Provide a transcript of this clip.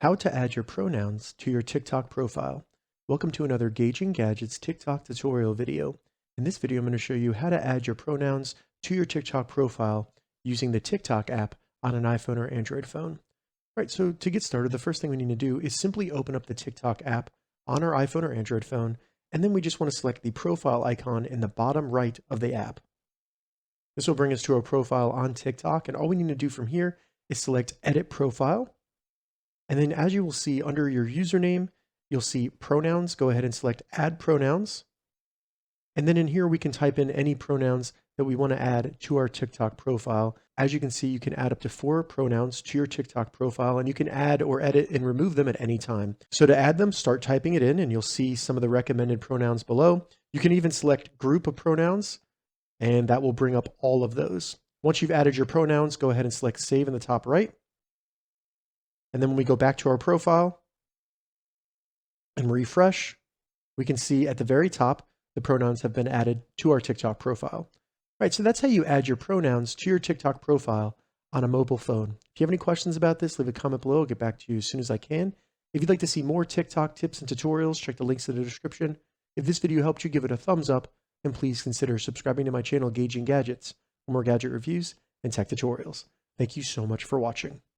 How to add your pronouns to your TikTok profile. Welcome to another Gauging Gadgets TikTok tutorial video. In this video, I'm going to show you how to add your pronouns to your TikTok profile using the TikTok app on an iPhone or Android phone. All right, so to get started, the first thing we need to do is simply open up the TikTok app on our iPhone or Android phone, and then we just want to select the profile icon in the bottom right of the app. This will bring us to our profile on TikTok, and all we need to do from here is select Edit Profile. And then as you will see under your username, you'll see pronouns. Go ahead and select Add Pronouns. And then in here, we can type in any pronouns that we want to add to our TikTok profile. As you can see, you can add up to 4 pronouns to your TikTok profile, and you can add or edit and remove them at any time. So to add them, start typing it in, and you'll see some of the recommended pronouns below. You can even select Group of Pronouns, and that will bring up all of those. Once you've added your pronouns, go ahead and select Save in the top right. And then when we go back to our profile and refresh, we can see at the very top, the pronouns have been added to our TikTok profile. All right, so that's how you add your pronouns to your TikTok profile on a mobile phone. If you have any questions about this, leave a comment below. I'll get back to you as soon as I can. If you'd like to see more TikTok tips and tutorials, check the links in the description. If this video helped you, give it a thumbs up, and please consider subscribing to my channel, Gauging Gadgets, for more gadget reviews and tech tutorials. Thank you so much for watching.